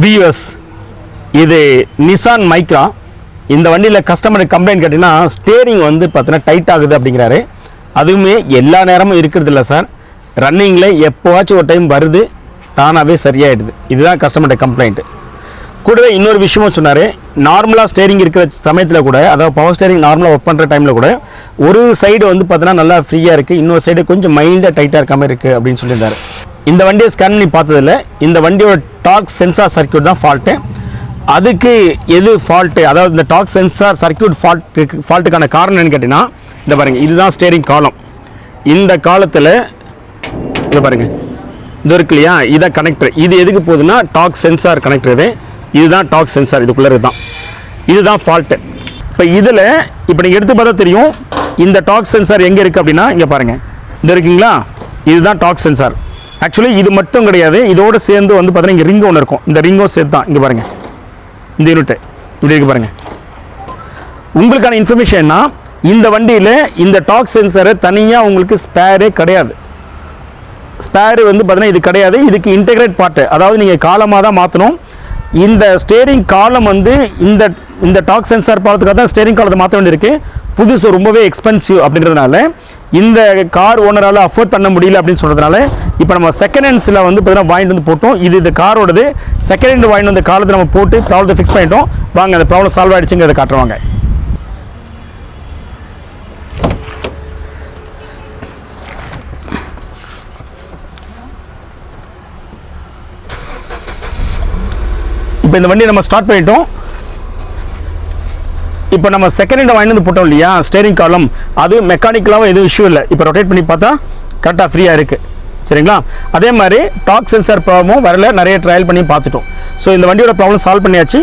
Viewers, இது Nissan Micra. இந்த வண்டியில் கஸ்டமர் கம்ப்ளைண்ட் கேட்டிங்கன்னா ஸ்டேரிங் வந்து பார்த்தீங்கன்னா டைட் ஆகுது அப்படிங்கிறாரு. அதுவுமே எல்லா நேரமும் இருக்கிறது இல்லை சார். ரன்னிங்கில் எப்போவாச்சும் ஒரு டைம் வருது, தானாகவே சரியாயிடுது. இதுதான் கஸ்டமர்கிட்ட கம்ப்ளைண்ட்டு. கூடவே இன்னொரு விஷயமும் சொன்னார். நார்மலாக ஸ்டேரிங் இருக்கிற சமயத்தில் கூட, அதாவது பவர் ஸ்டேரிங் நார்மலாக ஒர்க் பண்ணுற டைமில் கூட ஒரு சைடு வந்து பார்த்தீங்கன்னா நல்லா ஃப்ரீயாக இருக்குது, இன்னொரு சைடு கொஞ்சம் மைல்டாக டைட்டாக இருக்காமல் இருக்குது அப்படின்னு சொல்லியிருந்தார். இந்த வண்டியை ஸ்கேன் பண்ணி பார்த்ததில்ல. இந்த வண்டியோட டார்க் சென்சார் சர்க்யூட் தான் ஃபால்ட்டு. அதுக்கு எது ஃபால்ட்டு, அதாவது இந்த டார்க் சென்சார் சர்க்யூட் ஃபால்ட்டுக்கான காரணம் என்னன்னு கேட்டிங்கன்னா, இந்த பாருங்கள், இதுதான் ஸ்டேரிங் காலம். இந்த காலத்தில் இதை பாருங்கள், இது இருக்கு இல்லையா, இதான் கனெக்டர். இது எதுக்கு போகுதுன்னா டார்க் சென்சார் கனெக்டர். இதுதான் டார்க் சென்சார், இதுக்குள்ளே தான். இதுதான் ஃபால்ட்டு. இப்போ இதில் இப்போ நீங்கள் எடுத்து பார்த்தா தெரியும், இந்த டார்க் சென்சார் எங்கே இருக்குது அப்படின்னா, இங்கே பாருங்கள், இது இருக்குங்களா, இதுதான் டார்க் சென்சார். ஆக்சுவலி இது மட்டும் கிடையாது, இதோடு சேர்ந்து வந்து பார்த்தீங்கன்னா இங்கே ரிங் ஒன்று இருக்கும். இந்த ரிங்கும் சேர்த்து தான் இங்கே பாருங்கள், இந்த யூனிட்டு இப்படி இருக்கு பாருங்கள். உங்களுக்கான இன்ஃபர்மேஷன்னா, இந்த வண்டியில் இந்த டார்க் சென்சாரை தனியாக உங்களுக்கு ஸ்பேரே கிடையாது. ஸ்பேரு வந்து பார்த்தீங்கன்னா இது கிடையாது. இதுக்கு இன்டெகிரேட் பார்ட்டு, அதாவது நீங்கள் காலமாக தான் மாற்றணும். இந்த ஸ்டேரிங் காலம் வந்து இந்த டார்க் சென்சார் பார்த்துக்காக தான் ஸ்டேரிங் காலத்தை மாற்ற வேண்டியிருக்கு. புதுசு ரொம்பவே எக்ஸ்பென்சிவ் அப்படின்றதுனால இந்த கார் ஓனரால் அஃபோர்ட் பண்ண முடியல அப்படின்னு சொல்கிறதுனால இப்போ நம்ம செகண்ட் ஹேண்ட்ஸில் வந்து பார்த்தீங்கன்னா வாங்கிட்டு வந்து போட்டோம். இது இந்த காரோடது. செகண்ட் ஹேண்ட் வாங்கிட்டு வந்த காலத்தை நம்ம போட்டு ப்ராப்ளத்தை ஃபிக்ஸ் பண்ணிட்டோம். வாங்க, அந்த ப்ராப்ளம் சால்வ் ஆகிடுச்சுங்கிறத காட்டுருவாங்க. இப்போ இந்த வண்டியை நம்ம ஸ்டார்ட் பண்ணிட்டோம். இப்போ நம்ம செகண்ட் ஹேண்ட் வாங்கிட்டு வந்து போட்டோம் இல்லையா, ஸ்டேரிங் காலம், அது மெக்கானிக்கலாகவும் எதுவும் இஷ்யூ இல்லை. இப்போ ரொட்டேட் பண்ணி பார்த்தா கரெக்டாக ஃப்ரீயாக இருக்குது. சரிங்களா? அதே மாதிரி டார்க் சென்சார் ப்ராப்ளமும் வரல, நிறைய ட்ரையல் பண்ணி பார்த்துட்டோம். ஸோ இந்த வண்டியோட ப்ராப்ளம் சால்வ் பண்ணியாச்சு.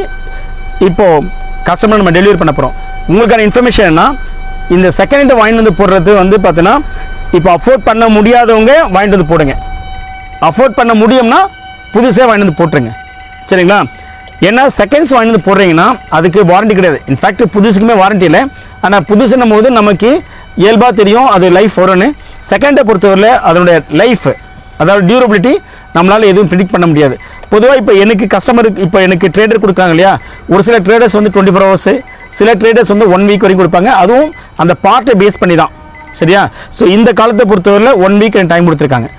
இப்போது கஸ்டமர் நம்ம டெலிவரி பண்ண போகிறோம். உங்களுக்கான இன்ஃபர்மேஷன் என்ன, இந்த செகண்ட் ஹேண்ட் வாங்கிட்டு வந்து போடுறது வந்து பார்த்தீங்கன்னா, இப்போ அஃபோர்ட் பண்ண முடியாதவங்க வாங்கிட்டு வந்து போடுங்க. அஃபோர்ட் பண்ண முடியும்னா புதுசே வாங்கிட்டு வந்து போட்டுருங்க. சரிங்களா? ஏன்னா செகண்ட்ஸ் வாங்கி வந்து போடுறீங்கன்னா அதுக்கு வாரண்டி கிடையாது. இன்ஃபேக்ட் புதுசுக்குமே வாரண்டி இல்லை. ஆனால் புதுசுன்னும் போது நமக்கு இயல்பாக தெரியும் அது லைஃப் வரும்னு. செகண்டை பொறுத்தவரையில் அதனுடைய லைஃப், அதாவது டியூரபிலிட்டி நம்மளால் எதுவும் ப்ரிடிக்ட் பண்ண முடியாது. பொதுவாக இப்போ எனக்கு கஸ்டமருக்கு, இப்போ எனக்கு ட்ரேடர் கொடுக்குறாங்க இல்லையா, ஒரு சில ட்ரேடர்ஸ் வந்து 24 ஹவர்ஸு, சில ட்ரேடர்ஸ் வந்து 1 வீக் வரைக்கும் கொடுப்பாங்க. அதுவும் அந்த பார்ட்டை பேஸ் பண்ணி தான். சரியா? ஸோ இந்த காலத்தை பொறுத்தவரையில் 1 வீக் எனக்கு டைம் கொடுத்துருக்காங்க.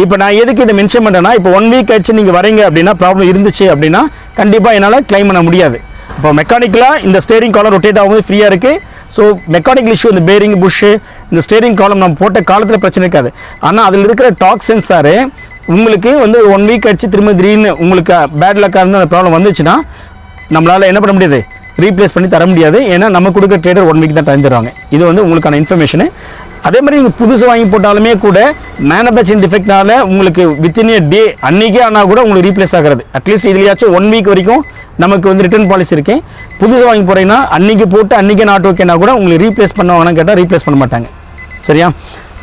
இப்போ நான் எதுக்கு இதை மென்ஷன் பண்ணுறேன்னா, இப்போ 1 வீக் ஆயிடுச்சு நீங்கள் வரீங்க அப்படின்னா, ப்ராப்ளம் இருந்துச்சு அப்படின்னா கண்டிப்பாக என்னால் கிளைம் பண்ண முடியாது. இப்போ மெக்கானிக்கலாக இந்த ஸ்டேரிங் காலம் ரொட்டேட் ஆகும்போது ஃப்ரீயாக இருக்குது. ஸோ மெக்கானிக்கல் இஷ்யூ, இந்த பேரிங் புஷ்ஷு, இந்த ஸ்டேரிங் காலம் நம்ம போட்ட காலத்தில் பிரச்சனை இருக்காது. ஆனால் அதில் இருக்கிற டார்க் சென்சாரு உங்களுக்கு வந்து 1 வீக் ஆயிடுச்சு, திரும்ப திடீர்னு உங்களுக்கு பேட் லக்காக இருந்து அந்த ப்ராப்ளம் வந்துச்சுன்னா நம்மளால் என்ன பண்ண முடியாது, ரீப்ளேஸ் பண்ணி தர முடியாது. ஏன்னா நம்ம கொடுக்க ட்ரேடர் 1 வீக் தான் டைம் தருவாங்க. இது வந்து உங்களுக்கான இன்ஃபர்மேஷனு. அதே மாதிரி நீங்கள் புதுசு வாங்கி போட்டாலுமே கூட மேனுஃபேக்சரிங் டிஃபெக்ட்னால உங்களுக்கு வித்தின் ஏ டே அன்றைக்கே ஆனால் கூட உங்களுக்கு ரீப்ளேஸ் ஆகிறது. அட்லீஸ்ட் இதுலையாச்சும் 1 வீக் வரைக்கும் நமக்கு வந்து ரிட்டர்ன் பாலிசி இருக்கு. புதுசு வாங்கி போகிறீங்கன்னா அன்றைக்கி போட்டு அன்றைக்கே நாட் ஓகேனா கூட உங்களுக்கு ரீப்ளேஸ் பண்ணுவாங்கன்னு கேட்டால் ரீப்ளேஸ் பண்ண மாட்டாங்க. சரியா?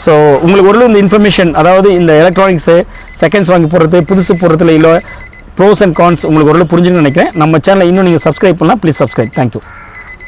ஸோ உங்களுக்கு ஒரு இந்த இன்ஃபர்மேஷன், அதாவது இந்த எலக்ட்ரானிக்ஸு செகண்ட்ஸ் வாங்கி போடுறது, புதுசு போடுறதுல இல்லை ப்ரோஸ் அண்ட் கான்ஸ் உங்களுக்கு ஒரு புரிஞ்சுன்னு நினைக்கிறேன். நம்ம சேனலை இன்னும் நீங்கள் சப்ஸ்கிரைப் பண்ணலாம். Please subscribe. தேங்க்யூ.